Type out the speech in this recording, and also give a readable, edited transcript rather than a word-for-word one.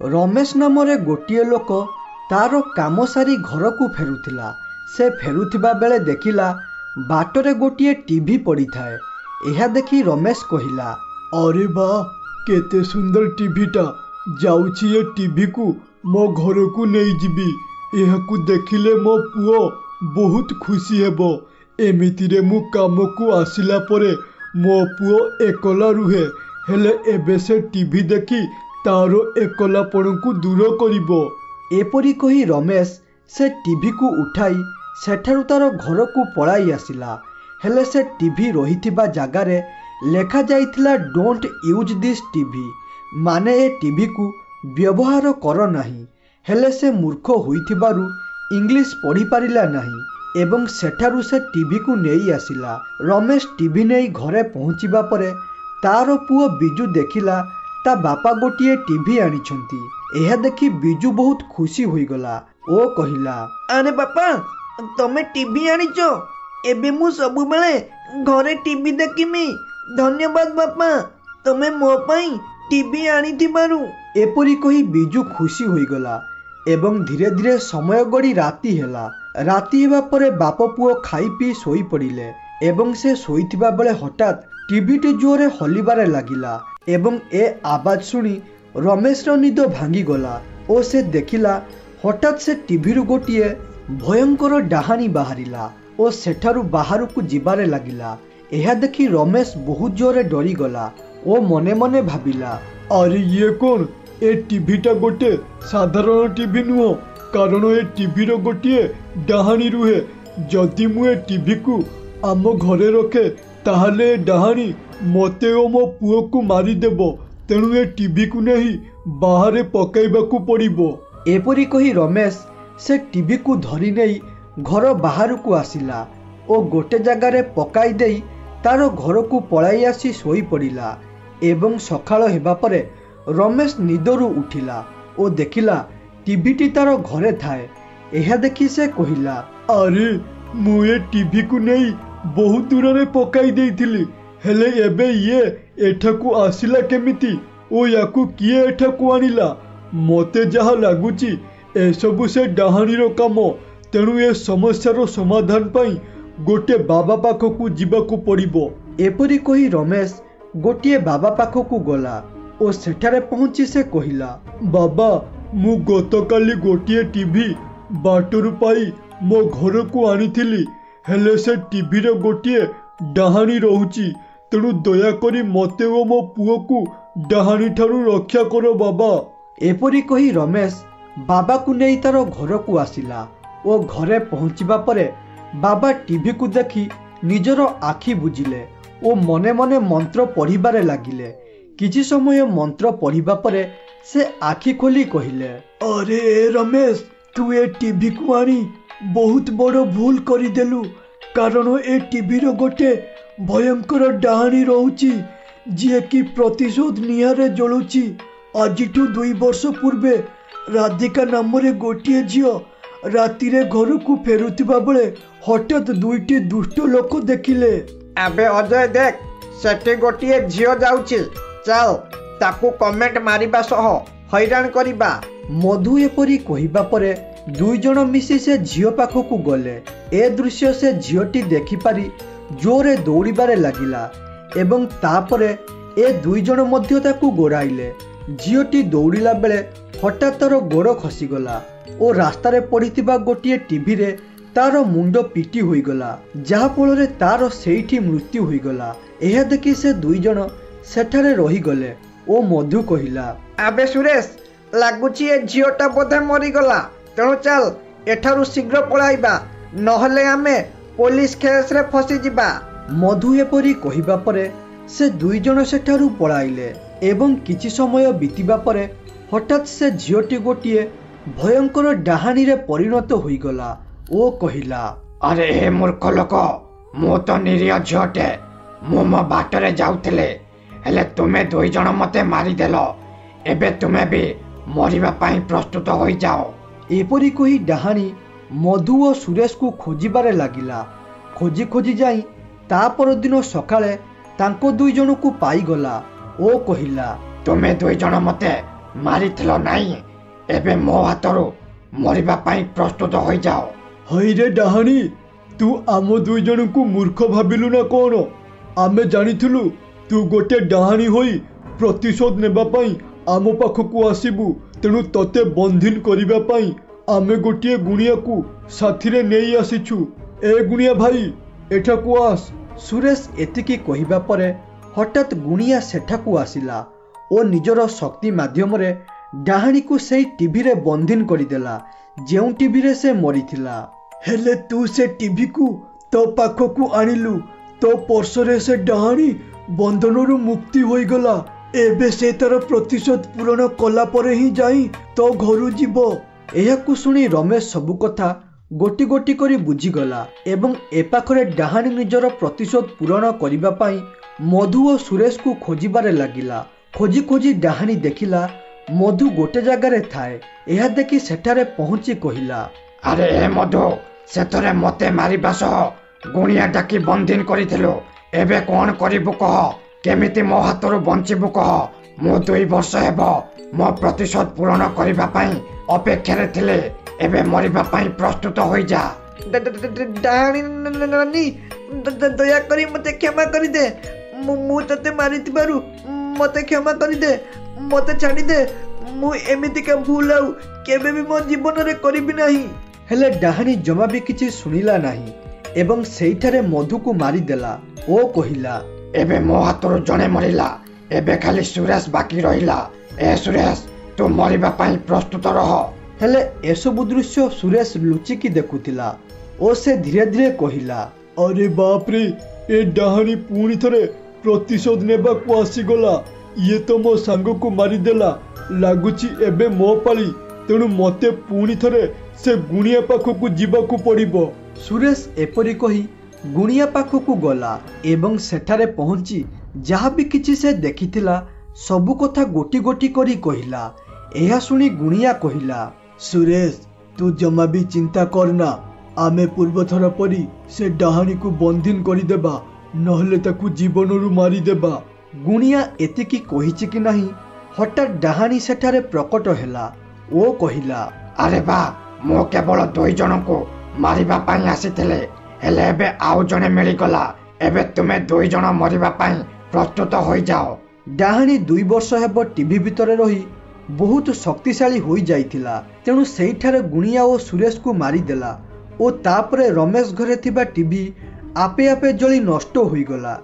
रमेश नामरे गोटे लोक तार काम सारी घर को फेरुथिला। से फेरुथिबा बेले देखिला बाटरे गोटे टीवी पड़ी थाए। यह देखी रमेश कहिला, अरे बा केते सुंदर टीवीटा, जाउछि ए टीवी को मो घर को नहीं जिबी। एहाकू देखिले मो पुओ बहुत खुशी हेबो। एमितिरे मु काम को आसिला परे मो पुओ एकला रुहे, हेले एबे से टीवी देखी तारो एकलापण को दूर करिबो। एपरी कही रमेश से टीवी को उठाई सेठारु तार घर को पलाई आसिला। हेले से टीवी रहिथिबा जागारे लेखा जाइथिला डोंट यूज दिस टीवी, माने ए टीवी को व्यवहार कर नहीं। हेले से मूर्ख होइथिबारु इंग्लिश पढ़ी पारिला नहीं एवं सेठारु से टीवी को नहीं आसिला। रमेश टीवी नहीं घरे पहुँचीबा परे तार पुओ बिजू देखिला ता बापा गोटे टीवी आनिछंती। यह देखी बिजू बहुत खुशी होईगला ओ कहिला, अरे बापा तमे टीवी आनिछ, एबे मु सबु बेले घरे टीवी देखिमी। धन्यवाद बापा, तमे मो पई टीवी आनिथिबारु। एपरी कही बिजू खुशी होईगला एवं धीरे धीरे समय गड़ी राति हेला। राति हेबा परे बाप पुओ खाई पी सोई पड़िले एवं से सोईथिबा बेले हठात टीवीटी जोरे हलिबारे लागिला एवं ए आवाज सुनी रमेश रो निद भांगी गला ओ से देखिला हठात से टीवी गोटे भयंकर डाहानी बाहरिला ओ सेठारु बाहर को जिबारे लागिला। यह देखी रमेश बहुत जोरे डरी गला ओ मने मने भाबिला, अरे ये कौन? ए टीवीटा गोटे साधारण टीवी नुह, कारण ए टीवीर गोटे डाहानी रुहे। जदि मु ए टीवी को आम घरे रखे ताहले डाहानी मते ओ मो पुओ को मारिदेबो, तेणु ए टीवी को नहीं बाहरे पकाइबाकू पड़िबो। एपरी कही रमेश से टीवी को धरी नहीं घर बाहर को आसिला ओ गोटे जगार पकाई देई तार घर को पलाई आसी सोई पड़िला। एवं सकाळ हेबा परे रमेश निदरू उठिला ओ देखिला टीवीटी तार घरे थाए। यह देखी से कहिला, अरे मु ए टीवी को नहीं बहुत दूर रे पकाई देइथिली, हेले एबे ये एठाकू आसिला केमिति ओ याकू किए एठाकू आनिला? मते जहा लागुची एसबु से डाहानीर काम, तेणु ए समस्यार समाधान पाई गोटे बाबा पाखकू जीवाकू पड़िबो। एपरी कही रमेश गोटे बाबा पाखकू गला ओ सेठारे पहुंची से कहिला, बाबा मु गतकाली गोटे टीवी बाटरू पाई मो घर को आनिथिली, हेले से टीवीर गोटे डाहानी रहुची, तेणु दयाकरी मते ओ मो पुओ को डाहानी ठारू रक्षा करो बाबा। एपरी कही रमेश बाबा को नहीं तार घर को आसिला ओ घरे पहुंचीबा परे बाबा टीवी को देखी निजर आखि बुझिले ओ मने मने मंत्र पढ़िबारे लागिले। किछि समय मंत्र पढ़िबा परे से आखि खोली कहिले, अरे रमेश तू ए टीवी को आनी बहुत बड़ भूल करिदेलु, कारण ए टीवी रो गोटे भयंकर डाहानी रहुची जे कि प्रतिशोध निहारे जलुची। आजिठू 2 वर्ष पूर्वे राधिका नामरे गोटे झियो रातिरे घर को फेरुथिबा बेले हठात 2टी दुष्ट लोक देखिले। अबे अजय देख सेठी गोटे झियो जाउची, चल ताकू कमेंट मारिबा सह हैरान करिबा। मधु एपरी कहिबा परे 2 जण मिसी से झियो पाखकू गले। ए दृश्य से झियोटी देखि पारी जोरे दौड़ीबारे लागिला एवं तापरे ए 2 जण मध्य ताकू गोड़ाइले। झियोटी दौड़िला बेले हठात तार गोड़ खसीगला ओ रास्तारे पड़िथिबा गोटे टीवी रे तार मुंड पिटी होईगला, जहा फल तार सेठी मृत्यु होईगला। यह देखी से 2 जण सेठारे रहीगले ओ मधु कहिला, अबे सुरेश लागुची ए झियोटा बोधे मरीगला, तेणु चल एठारु शीघ्र पळाइबा, नहले आमे पुलिस केस रे फसी जिबा। मधु एपरी कहिबा परे से 2 जण सेठारु पळाइले एवं किछि समय बीतिबा परे हठात से झियोटी गोटिए भयंकर डाहानी रे परिणत होईगला ओ कहिला, अरे हे मूर्ख लोक, मु तो निरीह झियोटे, मु मो बाटरे जाउथिले, हेले तुमे 2 जण मते मारिदेलो, एबे तुमे भी मरिबा पाई प्रस्तुत होई जाओ। एपरी कही डाहानी मधु और सुरेश को खोजिबारे लागिला। खोजी खोजी जाई ता पर दिन सकाळे तांको 2 जण को पाई गला ओ कहिला, तुमे 2 जण मते ମାରିଥିଲ ନାଇଁ, ଏବେ ମୋ ହାତରୁ ମରିବା ପାଇଁ ପ୍ରସ୍ତୁତ ହୋଇଯାଅ। ହଇରେ ଡାହାଣୀ, ତୁ ଆମ ଦୁଇ ଜଣଙ୍କୁ ମୂର୍ଖ ଭାବିଲୁ ନା କ'ଣ? ଆମେ ଜାଣିଥିଲୁ ତୁ ଗୋଟେ ଡାହାଣୀ ହୋଇ ପ୍ରତିଶୋଧ ନେବା ପାଇଁ ଆମ ପାଖକୁ ଆସିବୁ, ତେଣୁ ତତେ ବନ୍ଦିନ କରିବା ପାଇଁ ଆମେ ଗୋଟିଏ ଗୁଣିଆକୁ ସାଥିରେ ନେଇ ଆସିଛୁ। ଏ ଗୁଣିଆ ଭାଇ, ଏଠାକୁ ଆସ। ସୁରେଶ ଏତିକି କହିବା ପରେ ହଠାତ୍ ଗୁଣିଆ ସେଠାକୁ ଆସିଲା ଓ ନିଜର ଶକ୍ତି ମାଧ୍ୟମରେ ଡାହାଣୀକୁ ସେଇ ଟିଭିରେ ବନ୍ଦିନ କରିଦେଲା, ଯେଉଁ ଟିଭିରେ ସେ ମରିଥିଲା। ହେଲେ ତୁ ସେ ଟିଭିକୁ ତୋ ପାଖକୁ ଆଣିଲୁ। ତୋ ପର୍ସରେ ସେ ଡାହାଣୀ ବନ୍ଧନରୁ ମୁକ୍ତି ହୋଇଗଲା। ଏବେ ସେ ତାର ପ୍ରତିଶୋଧ ପୂରଣ କଲା ପରେ ହିଁ ଯାଇ ତୋ ଘରୁ ଯିବ। ଏହାକୁ ଶୁଣି ରମେଶ ସବୁ କଥା ଗୋଟି ଗୋଟି କରି ବୁଝିଗଲା ଏବଂ ଏ ପାଖରେ ଡାହାଣୀ ନିଜର ପ୍ରତିଶୋଧ ପୂରଣ କରିବା ପାଇଁ ମଧୁ ଓ ସୁରେଶକୁ ଖୋଜିବାରେ ଲାଗିଲା। ଖୋଜି ଖୋଜି ଡାହାଣୀ ଦେଖିଲା ମଧୁ ଗୋଟେ ଜାଗାରେ ଥାଏ। ଏହା ଦେଖି ସେଠାରେ ପହଞ୍ଚି କହିଲା, ଆରେ ଏ ମଧୁ, ସେଥରେ ମତେ ମାରିବା ସହ ଗୁଣିଆ ଡାକି ବନ୍ଦିନ କରିଥିଲୁ। ଏବେ କ'ଣ କରିବୁ କହ? କେମିତି ମୋ ହାତରୁ ବଞ୍ଚିବୁ କହ? ମୁଁ 2 ବର୍ଷ ହେବ ମୋ ପ୍ରତିଶୋଧ ପୂରଣ କରିବା ପାଇଁ ଅପେକ୍ଷାରେ ଥିଲେ। ଏବେ ମରିବା ପାଇଁ ପ୍ରସ୍ତୁତ ହୋଇଯା। ଡାହାଣୀ ନାନୀ, ଦୟାକରି ମତେ କ୍ଷମା କରିଦେ। ମୁଁ ତତେ ମାରିଥିବାରୁ ମତେ କ୍ଷମା କରିଦେ। ମତେ ଛାଡ଼ିଦେ। ମୁଁ ଏମିତିକା ଭୁଲ ଆଉ କେବେ ବି ମୋ ଜୀବନରେ କରିବି ନାହିଁ। ହେଲେ ଡାହାଣୀ ଜମା ବି କିଛି ଶୁଣିଲା ନାହିଁ ଏବଂ ସେଇଠାରେ ମଧୁକୁ ମାରିଦେଲା ଓ କହିଲା, ଏବେ ମୋ ହାତରୁ ଜଣେ ମରିଲା, ଏବେ ଖାଲି ସୁରେଶ ବାକି ରହିଲା। ଏ ସୁରେଶ, ତୁ ମରିବା ପାଇଁ ପ୍ରସ୍ତୁତ ରହ। ହେଲେ ଏସବୁ ଦୃଶ୍ୟ ସୁରେଶ ଲୁଚିକି ଦେଖୁଥିଲା ଓ ସେ ଧୀରେ ଧୀରେ କହିଲା, ଆରେ ବାପରେ, ଏ ଡାହାଣୀ ପୁଣି ଥରେ ପ୍ରତିଶୋଧ ନେବାକୁ ଆସିଗଲା। ଇଏ ତ ମୋ ସାଙ୍ଗକୁ ମାରିଦେଲା। ଲାଗୁଛି ଏବେ ମୋ ପାଳି, ତେଣୁ ମତେ ପୁଣି ଥରେ ସେ ଗୁଣିଆ ପାଖକୁ ଯିବାକୁ ପଡ଼ିବ। ସୁରେଶ ଏପରି କହି ଗୁଣିଆ ପାଖକୁ ଗଲା ଏବଂ ସେଠାରେ ପହଞ୍ଚି ଯାହା ବି କିଛି ସେ ଦେଖିଥିଲା ସବୁ କଥା ଗୋଟି ଗୋଟି କରି କହିଲା। ଏହା ଶୁଣି ଗୁଣିଆ କହିଲା, ସୁରେଶ, ତୁ ଜମା ବି ଚିନ୍ତା କରନା। ଆମେ ପୂର୍ବଥର ପରି ସେ ଡାହାଣୀକୁ ବନ୍ଦିନ କରିଦେବା, ନହେଲେ ତାକୁ ଜୀବନରୁ ମାରିଦେବା। ଗୁଣିଆ ଏତିକି କହିଛି କି ନାହିଁ, ହଠାତ୍ ଡାହାଣୀ ସେଠାରେ ପ୍ରକଟ ହେଲା ଓ କହିଲା, ଆରେ ବା, ମୁଁ କେବଳ 2 ଜଣଙ୍କୁ ମାରିବା ପାଇଁ ଆସିଥିଲେ, ହେଲେ ଏବେ ଆଉ ଜଣେ ମିଳିଗଲା। ଏବେ ତୁମେ 2 ଜଣ ମରିବା ପାଇଁ ପ୍ରସ୍ତୁତ ହୋଇଯାଅ। ଡାହାଣୀ 2 ବର୍ଷ ହେବ ଟିଭି ଭିତରେ ରହି ବହୁତ ଶକ୍ତିଶାଳୀ ହୋଇଯାଇଥିଲା, ତେଣୁ ସେଇଠାରେ ଗୁଣିଆ ଓ ସୁରେଶକୁ ମାରିଦେଲା ଓ ତାପରେ ରମେଶ ଘରେ ଥିବା ଟିଭି ଆପେ ଆପେ ଜଳି ନଷ୍ଟ ହୋଇଗଲା।